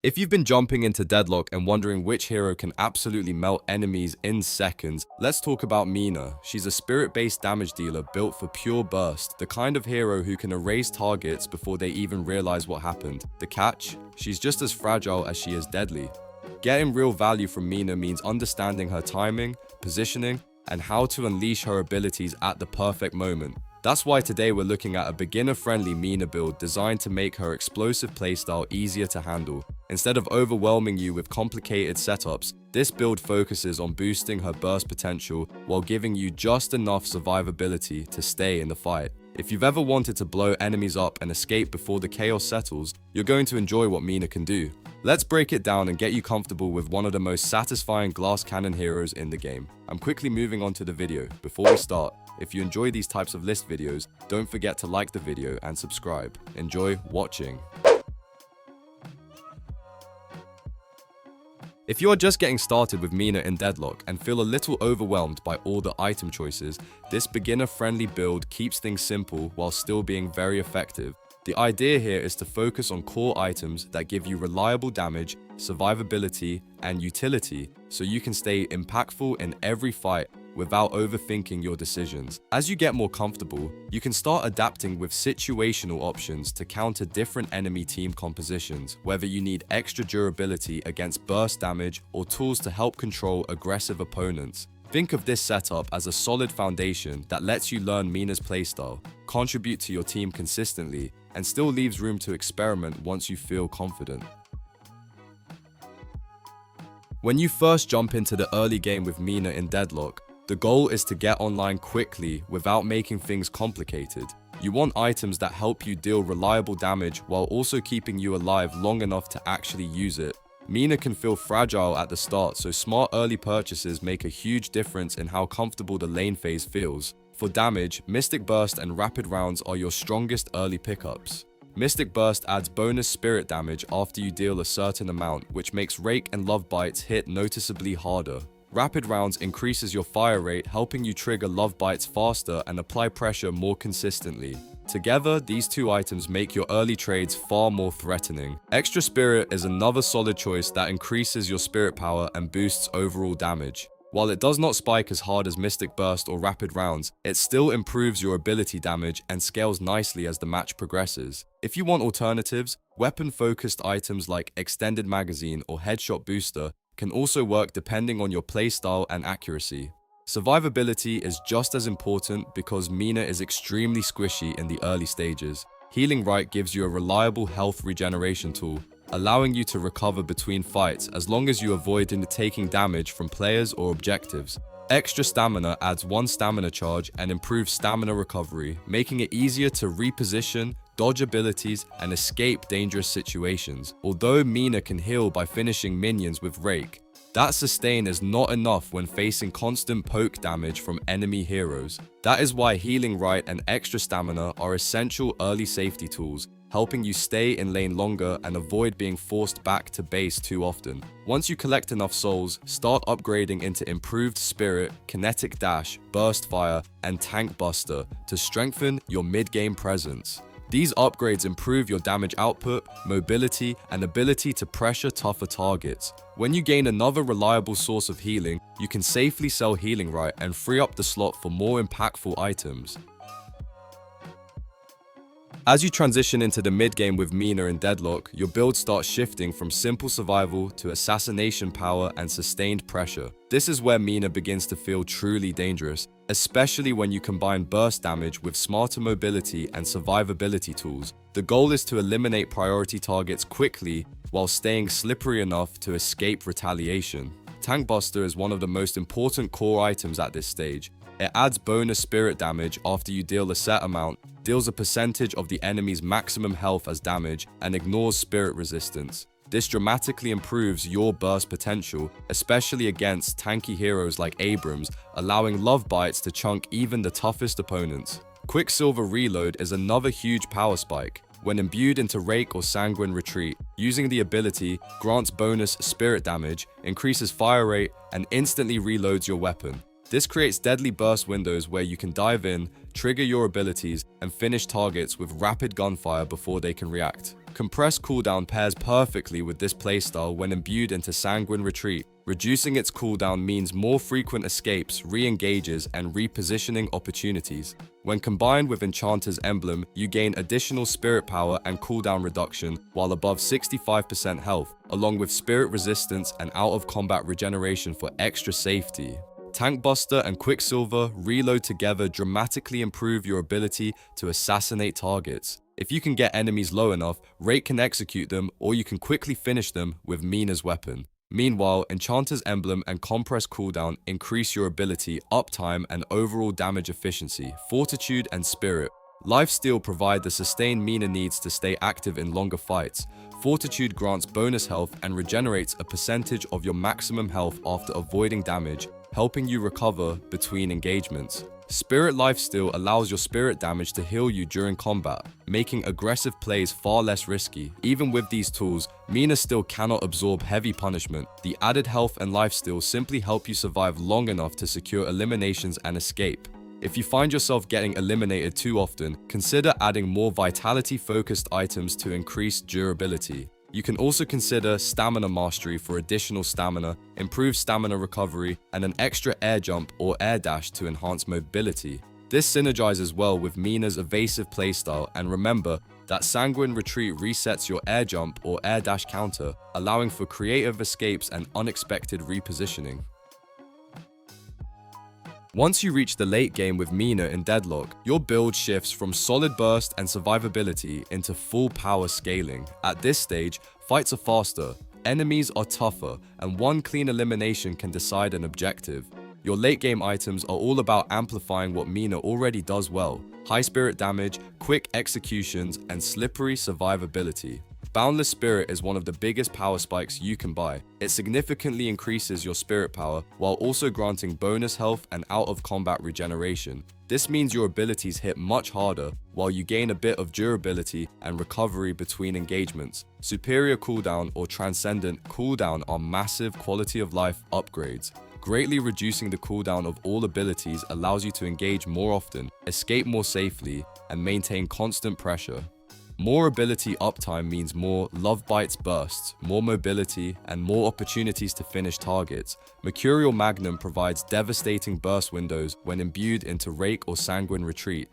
If you've been jumping into Deadlock and wondering which hero can absolutely melt enemies in seconds, let's talk about Mina. She's a spirit-based damage dealer built for pure burst, the kind of hero who can erase targets before they even realize what happened. The catch? She's just as fragile as she is deadly. Getting real value from Mina means understanding her timing, positioning, and how to unleash her abilities at the perfect moment. That's why today we're looking at a beginner-friendly Mina build designed to make her explosive playstyle easier to handle. Instead of overwhelming you with complicated setups, this build focuses on boosting her burst potential while giving you just enough survivability to stay in the fight. If you've ever wanted to blow enemies up and escape before the chaos settles, you're going to enjoy what Mina can do. Let's break it down and get you comfortable with one of the most satisfying glass cannon heroes in the game. I'm quickly moving on to the video. Before we start, if you enjoy these types of list videos, don't forget to like the video and subscribe. Enjoy watching. If you are just getting started with Mina in Deadlock and feel a little overwhelmed by all the item choices, this beginner-friendly build keeps things simple while still being very effective. The idea here is to focus on core items that give you reliable damage, survivability, and utility, so you can stay impactful in every fight without overthinking your decisions. As you get more comfortable, you can start adapting with situational options to counter different enemy team compositions, whether you need extra durability against burst damage or tools to help control aggressive opponents. Think of this setup as a solid foundation that lets you learn Mina's playstyle, contribute to your team consistently, and still leaves room to experiment once you feel confident. When you first jump into the early game with Mina in Deadlock, the goal is to get online quickly without making things complicated. You want items that help you deal reliable damage while also keeping you alive long enough to actually use it. Mina can feel fragile at the start, so smart early purchases make a huge difference in how comfortable the lane phase feels. For damage, Mystic Burst and Rapid Rounds are your strongest early pickups. Mystic Burst adds bonus spirit damage after you deal a certain amount, which makes Rake and Love Bites hit noticeably harder. Rapid Rounds increases your fire rate, helping you trigger Love Bites faster and apply pressure more consistently. Together, these two items make your early trades far more threatening. Extra Spirit is another solid choice that increases your spirit power and boosts overall damage. While it does not spike as hard as Mystic Burst or Rapid Rounds, it still improves your ability damage and scales nicely as the match progresses. If you want alternatives, weapon-focused items like Extended Magazine or Headshot Booster can also work depending on your playstyle and accuracy. Survivability is just as important because Mina is extremely squishy in the early stages. Healing Right gives you a reliable health regeneration tool, allowing you to recover between fights as long as you avoid taking damage from players or objectives. Extra Stamina adds 1 stamina charge and improves stamina recovery, making it easier to reposition, dodge abilities, and escape dangerous situations. Although Mina can heal by finishing minions with Rake, that sustain is not enough when facing constant poke damage from enemy heroes. That is why Healing Right and Extra Stamina are essential early safety tools, helping you stay in lane longer and avoid being forced back to base too often. Once you collect enough souls, start upgrading into Improved Spirit, Kinetic Dash, Burst Fire, and Tank Buster to strengthen your mid-game presence. These upgrades improve your damage output, mobility, and ability to pressure tougher targets. When you gain another reliable source of healing, you can safely sell Healing Right and free up the slot for more impactful items. As you transition into the mid-game with Mina in Deadlock, your build starts shifting from simple survival to assassination power and sustained pressure. This is where Mina begins to feel truly dangerous, especially when you combine burst damage with smarter mobility and survivability tools. The goal is to eliminate priority targets quickly while staying slippery enough to escape retaliation. Tank Buster is one of the most important core items at this stage. It adds bonus spirit damage after you deal a set amount, deals a percentage of the enemy's maximum health as damage, and ignores spirit resistance. This dramatically improves your burst potential, especially against tanky heroes like Abrams, allowing Love Bites to chunk even the toughest opponents. Quicksilver Reload is another huge power spike. When imbued into Rake or Sanguine Retreat, using the ability grants bonus spirit damage, increases fire rate, and instantly reloads your weapon. This creates deadly burst windows where you can dive in, trigger your abilities, and finish targets with rapid gunfire before they can react. Compressed cooldown pairs perfectly with this playstyle when imbued into Sanguine Retreat. Reducing its cooldown means more frequent escapes, re-engages, and repositioning opportunities. When combined with Enchanter's Emblem, you gain additional spirit power and cooldown reduction while above 65% health, along with spirit resistance and out-of-combat regeneration for extra safety. Tank Buster and Quicksilver reload together dramatically improve your ability to assassinate targets. If you can get enemies low enough, Rake can execute them, or you can quickly finish them with Mina's weapon. Meanwhile, Enchanter's Emblem and Compress cooldown increase your ability, uptime, and overall damage efficiency, fortitude, and spirit. Lifesteal provide the sustain Mina needs to stay active in longer fights. Fortitude grants bonus health and regenerates a percentage of your maximum health after avoiding damage, helping you recover between engagements. Spirit Lifesteal allows your spirit damage to heal you during combat, making aggressive plays far less risky. Even with these tools, Mina still cannot absorb heavy punishment. The added health and lifesteal simply help you survive long enough to secure eliminations and escape. If you find yourself getting eliminated too often, consider adding more vitality-focused items to increase durability. You can also consider Stamina Mastery for additional stamina, improved stamina recovery, and an extra air jump or air dash to enhance mobility. This synergizes well with Mina's evasive playstyle, and remember that Sanguine Retreat resets your air jump or air dash counter, allowing for creative escapes and unexpected repositioning. Once you reach the late game with Mina in Deadlock, your build shifts from solid burst and survivability into full power scaling. At this stage, fights are faster, enemies are tougher, and one clean elimination can decide an objective. Your late game items are all about amplifying what Mina already does well: high spirit damage, quick executions, and slippery survivability. Boundless Spirit is one of the biggest power spikes you can buy. It significantly increases your spirit power while also granting bonus health and out-of-combat regeneration. This means your abilities hit much harder while you gain a bit of durability and recovery between engagements. Superior cooldown or transcendent cooldown are massive quality of life upgrades. Greatly reducing the cooldown of all abilities allows you to engage more often, escape more safely, and maintain constant pressure. More ability uptime means more Love Bites bursts, more mobility, and more opportunities to finish targets. Mercurial Magnum provides devastating burst windows when imbued into Rake or Sanguine Retreat.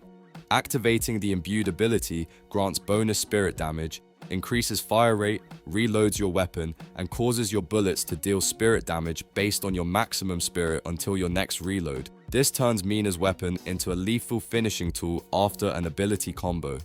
Activating the imbued ability grants bonus spirit damage, increases fire rate, reloads your weapon, and causes your bullets to deal spirit damage based on your maximum spirit until your next reload. This turns Mina's weapon into a lethal finishing tool after an ability combo.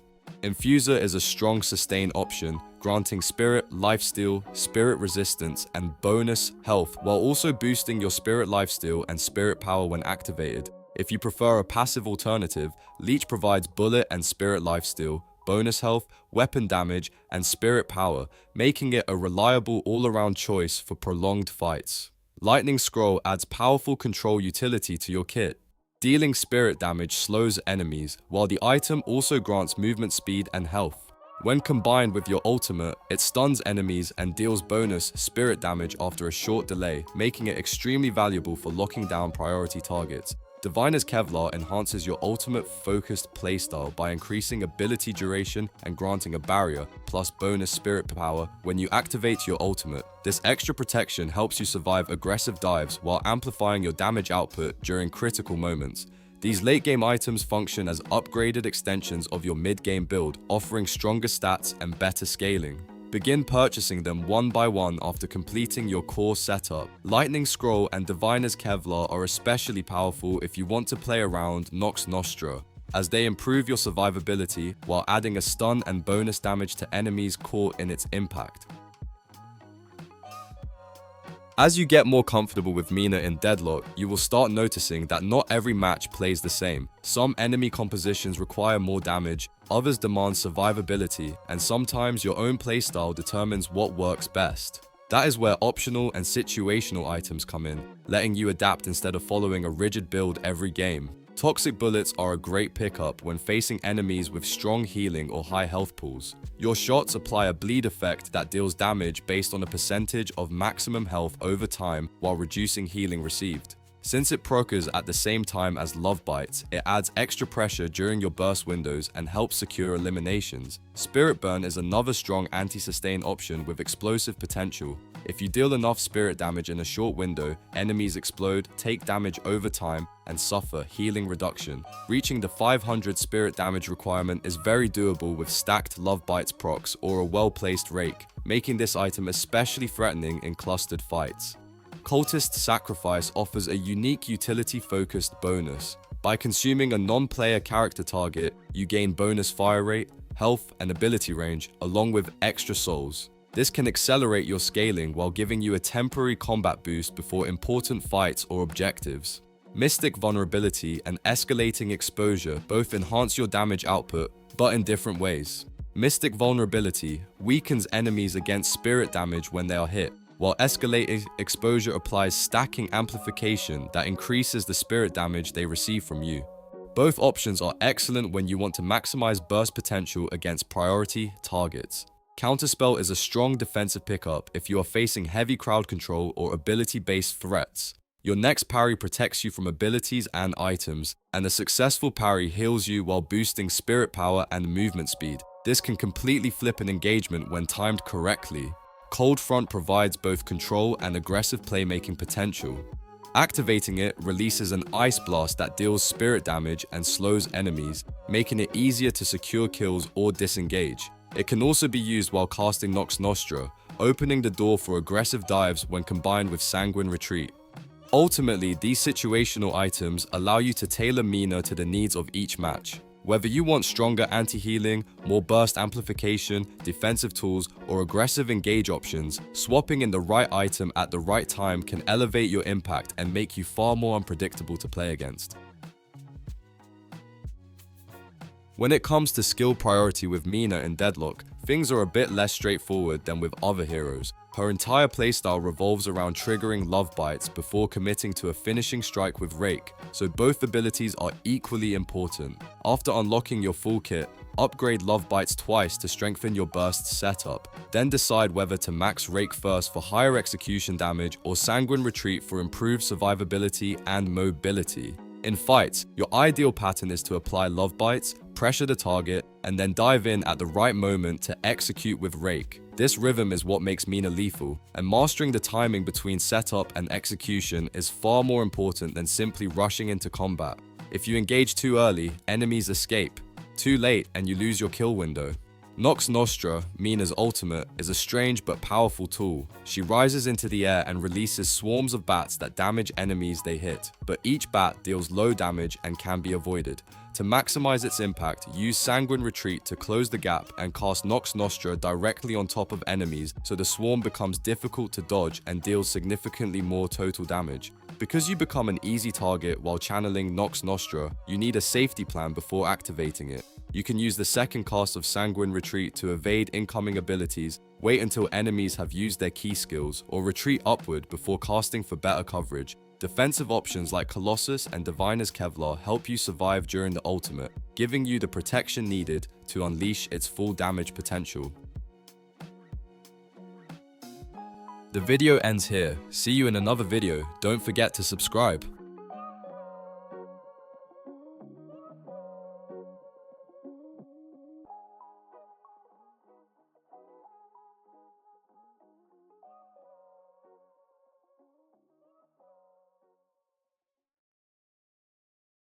Infuser is a strong sustain option, granting spirit lifesteal, spirit resistance, and bonus health while also boosting your spirit lifesteal and spirit power when activated. If you prefer a passive alternative, Leech provides bullet and spirit lifesteal, bonus health, weapon damage, and spirit power, making it a reliable all-around choice for prolonged fights. Lightning Scroll adds powerful control utility to your kit. Dealing spirit damage slows enemies, while the item also grants movement speed and health. When combined with your ultimate, it stuns enemies and deals bonus spirit damage after a short delay, making it extremely valuable for locking down priority targets. Diviner's Kevlar enhances your ultimate focused playstyle by increasing ability duration and granting a barrier plus bonus spirit power when you activate your ultimate. This extra protection helps you survive aggressive dives while amplifying your damage output during critical moments. These late game items function as upgraded extensions of your mid-game build, offering stronger stats and better scaling. Begin purchasing them one by one after completing your core setup. Lightning Scroll and Diviner's Kevlar are especially powerful if you want to play around Nox Nostra, as they improve your survivability while adding a stun and bonus damage to enemies caught in its impact. As you get more comfortable with Mina in Deadlock, you will start noticing that not every match plays the same. Some enemy compositions require more damage, others demand survivability, and sometimes your own playstyle determines what works best. That is where optional and situational items come in, letting you adapt instead of following a rigid build every game. Toxic bullets are a great pickup when facing enemies with strong healing or high health pools. Your shots apply a bleed effect that deals damage based on a percentage of maximum health over time while reducing healing received. Since it procs at the same time as Love Bites, it adds extra pressure during your burst windows and helps secure eliminations. Spirit Burn is another strong anti-sustain option with explosive potential. If you deal enough spirit damage in a short window, enemies explode, take damage over time, and suffer healing reduction. Reaching the 500 spirit damage requirement is very doable with stacked Love Bites procs or a well-placed rake, making this item especially threatening in clustered fights. Cultist Sacrifice offers a unique utility-focused bonus. By consuming a non-player character target, you gain bonus fire rate, health, and ability range, along with extra souls. This can accelerate your scaling while giving you a temporary combat boost before important fights or objectives. Mystic Vulnerability and Escalating Exposure both enhance your damage output, but in different ways. Mystic Vulnerability weakens enemies against spirit damage when they are hit, while Escalating Exposure applies stacking amplification that increases the spirit damage they receive from you. Both options are excellent when you want to maximize burst potential against priority targets. Counterspell is a strong defensive pickup if you are facing heavy crowd control or ability-based threats. Your next parry protects you from abilities and items, and a successful parry heals you while boosting spirit power and movement speed. This can completely flip an engagement when timed correctly. Cold Front provides both control and aggressive playmaking potential. Activating it releases an ice blast that deals spirit damage and slows enemies, making it easier to secure kills or disengage. It can also be used while casting Nox Nostra, opening the door for aggressive dives when combined with Sanguine Retreat. Ultimately, these situational items allow you to tailor Mina to the needs of each match. Whether you want stronger anti-healing, more burst amplification, defensive tools, or aggressive engage options, swapping in the right item at the right time can elevate your impact and make you far more unpredictable to play against. When it comes to skill priority with Mina in Deadlock, things are a bit less straightforward than with other heroes. Her entire playstyle revolves around triggering Love Bites before committing to a finishing strike with Rake, so both abilities are equally important. After unlocking your full kit, upgrade Love Bites twice to strengthen your burst setup, then decide whether to max Rake first for higher execution damage or Sanguine Retreat for improved survivability and mobility. In fights, your ideal pattern is to apply Love Bites, pressure the target, and then dive in at the right moment to execute with Rake. This rhythm is what makes Mina lethal, and mastering the timing between setup and execution is far more important than simply rushing into combat. If you engage too early, enemies escape. Too late, and you lose your kill window. Nox Nostra, Mina's ultimate, is a strange but powerful tool. She rises into the air and releases swarms of bats that damage enemies they hit, but each bat deals low damage and can be avoided. To maximize its impact, use Sanguine Retreat to close the gap and cast Nox Nostra directly on top of enemies so the swarm becomes difficult to dodge and deals significantly more total damage. Because you become an easy target while channeling Nox Nostra, you need a safety plan before activating it. You can use the second cast of Sanguine Retreat to evade incoming abilities, wait until enemies have used their key skills, or retreat upward before casting for better coverage. Defensive options like Colossus and Diviner's Kevlar help you survive during the ultimate, giving you the protection needed to unleash its full damage potential. The video ends here. See you in another video. Don't forget to subscribe.